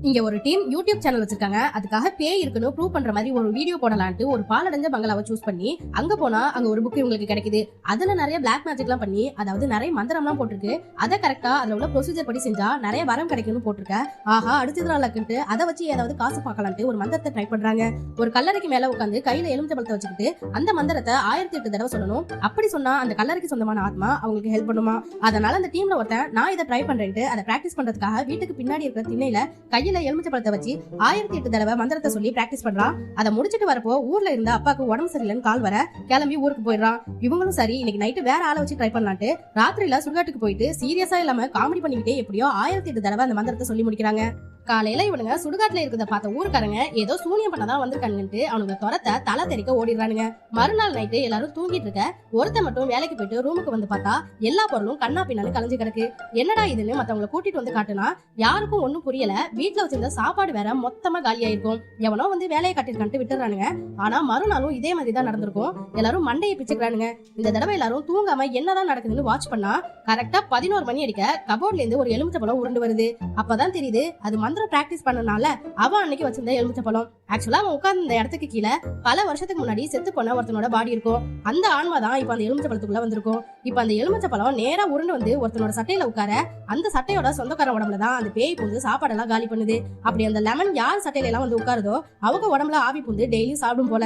இங்க ஒரு team YouTube channel வச்சிருக்காங்க. அதுக்காக பேய் இருக்குன்னு ப்ரூவ் பண்ற மாதிரி ஒரு வீடியோ போடலான்ட்டு ஒரு பாலடைஞ்ச பங்களாவை சூஸ் பண்ணி அங்க போனா அங்க ஒரு புக் உங்களுக்கு கிடைக்குது. அதுல நிறைய பிளாக் மேஜிக் எல்லாம் பண்ணி, அதாவது நிறைய மந்திரம் எல்லாம் போட்டிருக்கு. அதை கரெக்டா அதுல உள்ள ப்ரொசீஜர் படி செஞ்சா நிறைய வரம் கிடைக்கும்னு போட்டிருக்க. ஆஹா, அடுத்தது நாளுக்குன்ட்டு அதை வச்சு ஏதாவது காசு பார்க்கலான்ட்டு ஒரு மந்திரத்தை ட்ரை பண்றாங்க. ஒரு கல்லறைக்கு மேல உட்காந்து கையில எலுமிச்சம்பழத்தை வச்சுக்கிட்டு அந்த மந்திரத்தை 1008 தடவை சொல்லணும். அப்படி சொன்னா அந்த கல்லறைக்கு சொந்தமான ஆத்மா அவங்களுக்கு ஹெல்ப் பண்ணுமா. அதனால அந்த டீம்ல ஒருத்தன் நான் இதை ட்ரை பண்றேன்ட்டு அதை பிராக்டிஸ் பண்றதுக்காக வீட்டுக்கு பின்னாடி இருக்கிற திண்ணையில கையில எலுமிச்சம்பழத்தை வச்சு 1008 தடவை மந்திரத்தை சொல்லி பிராக்டிஸ் பண்றான். அதை முடிச்சிட்டு வரப்போ ஊர்ல இருந்த அப்பாக்கு உடம்பு சரியில்லைன்னு கால் வர கிளம்பி ஊருக்கு போயிடுறான். இவங்களும் சரி இன்னைக்கு நைட்டு வேற ஆளை வச்சு ட்ரை பண்ணலான்ட்டு ராத்திரியில சுடுகாட்டுக்கு போயிட்டு சீரியஸா இல்லாம காமெடி பண்ணிக்கிட்டே எப்படியோ 1008 தடவை அந்த மந்திரத்தை சொல்லி முடிக்கிறாங்க. காலையில இவனுங்க சுடுகாட்டுல இருக்கிறத பார்த்த ஊருக்காரங்க ஏதோ சூனியம் பண்ணதான் வந்திருக்கானுட்டு அவனுங்க துரத்த தலை தெறிக்க ஓடிடுறானுங்க. மறுநாள் நைட்டு எல்லாரும் தூங்கிட்டு இருக்க ஒருத்த மட்டும் வேலைக்கு போயிட்டு ரூமுக்கு வந்து பார்த்தா எல்லா பொருளும் கண்ணா பின்னாலும் கலைஞ்சு கிடக்கு. என்னடா இதுன்னு மத்தவங்களை கூட்டிட்டு வந்து காட்டுனா யாருக்கும் ஒன்னும் புரியல. வீட்டுல வச்சிருந்த சாப்பாடு வேற மொத்தமா காலியாயிருக்கும். எவனோ வந்து வேலையை கட்டிருக்கான்ட்டு விட்டுறானுங்க. ஆனா மறுநாளும் இதே மாதிரி தான் நடந்திருக்கும். எல்லாரும் மண்டையை பிச்சுக்கிறானுங்க. இந்த தடவை எல்லாரும் தூங்காம என்னதான் நடக்குதுன்னு வாட்ச் பண்ணா கரெக்டா 11 மணி அடிக்க கபோர்ட்ல இருந்து ஒரு எலுமிச்சம்பழம் உருண்டு வருது. அப்பதான் தெரியுது அது மந்திரம் பிராக்டிஸ் பண்ணனால அவன் அன்னைக்கு வச்சிருந்த எலுமிச்சம்பழம். ஆக்சுவலா அவன் உட்கார்ந்த இந்த இடத்துக்கு கீழே பல வருஷத்துக்கு முன்னாடி செத்து போன ஒருத்தனோட பாடி இருக்கும். அந்த ஆன்மா தான் இப்ப அந்த எலுமிச்சம்பழத்துக்குள்ள வந்திருக்கும். இப்ப அந்த எலுமிச்சம்பழம் நேரா உருண்டு வந்து ஒருத்தனோட சட்டையில உட்கார அந்த சட்டையோட சொந்தக்கார உடம்புல தான் அந்த பேய் பூந்து சாப்பாடெல்லாம் காலி பண்ணுது. அப்படி அந்த லெமன் யார் சட்டையில எல்லாம் வந்து உட்காருதோ அவங்க உடம்புல ஆவி பூந்து டெய்லி சாப்பிடும் போல.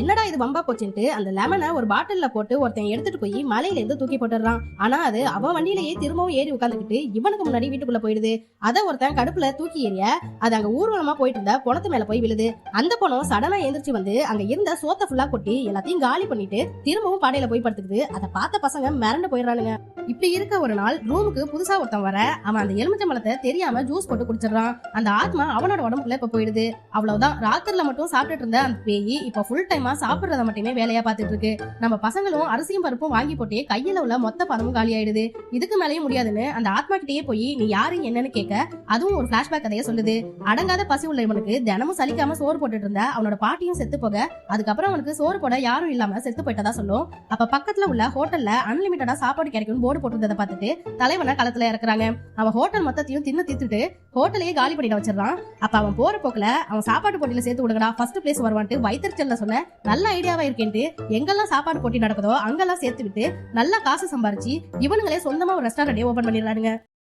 என்னடா இது பம்பா போச்சுட்டு அந்த லெமனை ஒரு பாட்டில்ல போட்டு ஒருத்தன் எடுத்துட்டு போய் மலையில இருந்து தூக்கி போட்டுறான். ஆனா அது அவன் வண்டியிலேயே திரும்பவும் ஏறி உட்காந்துக்கிட்டு இவனுக்கு முன்னாடி வீட்டுக்குள்ள போயிடுது. அதை ஒருத்தன் கடுப்புல தூக்கி ஏறிய அது அங்க ஊர்வலமா போயிட்டு இருந்த பொணத்து மேல போய் விழுது. அந்த பொணம் சடனா எந்திரிச்சு வந்து அங்க இருந்த சோத்த ஃபுல்லா கொட்டி எல்லாத்தையும் காலி பண்ணிட்டு திரும்பவும் பாடையில போய் படுத்துக்குது. அதை பார்த்த பசங்க மிரண்டு போயிடுறானுங்க. இப்படி இருக்க ஒரு நாள் ரூமுக்கு புதுசா ஒருத்தன் வர அவன் அந்த எலுமிச்சம்பழத்தை தெரியாம ஜூஸ் போட்டு குடிச்சிடறான். அந்த ஆத்மா அவனோட உடம்புக்குள்ள இப்ப போயிடுது. அவ்வளவுதான், ராத்திரில மட்டும் சாப்பிட்டுட்டு இருந்த அந்த பேய் இப்ப ஃபுல் டைமா சாப்பிடுறத மட்டுமே வேலையா பாத்துட்டு இருக்கு. நம்ம பசங்களும் அரிசியும் பருப்பும் வாங்கி போட்டு கையில உள்ள மொத்த பணமும் காலி ஆயிடுது. இதுக்கு மேலேயும் முடியாதுன்னு அந்த ஆத்மா கிட்டேயே போய் நீ யாரு என்னன்னு கேட்க அதுவும் ஒரு பிளாஷ்பேக் கதையை சொல்லுது. அடங்காத பசி உள்ள இவனுக்கு தினமும் சலிக்காம சோறு போட்டுட்டு இருந்த அவனோட பாட்டியும் செத்து போக அதுக்கப்புறம் அவனுக்கு சோறு போட யாரும் இல்லாம செத்து போயிட்டதா சொல்லும். அப்ப பக்கத்துல உள்ள ஹோட்டல்ல அன்லிமிட்டடா சாப்பாடு கிடைக்கும் போர்டு போட்டுருந்ததை பார்த்துட்டு தலைவனை களத்துல இறக்குறாங்க. அவன் ஹோட்டல் மொத்தத்தையும் தின்னு தீத்துட்டு ஹோட்டலையே காலி பண்ணிட வச்சிடறான். அப்ப அவன் போற போக்குல அவன் சாப்பாடு போட்டியில சேர்த்து விடுங்கடா ஃபர்ஸ்ட் பிளேஸ் வருவான்ட்டு வயிற்றுச்சல்ல சொன்ன நல்ல ஐடியாவா இருக்கேன்ட்டு எங்கெல்லாம் சாப்பாடு போட்டி நடக்குதோ அங்கெல்லாம் சேர்த்து விட்டு நல்லா காசு சம்பாரிச்சு இவனுங்களே சொந்தமா ஒரு ரெஸ்டாரண்டே ஓபன் பண்ணிடுறானுங்க.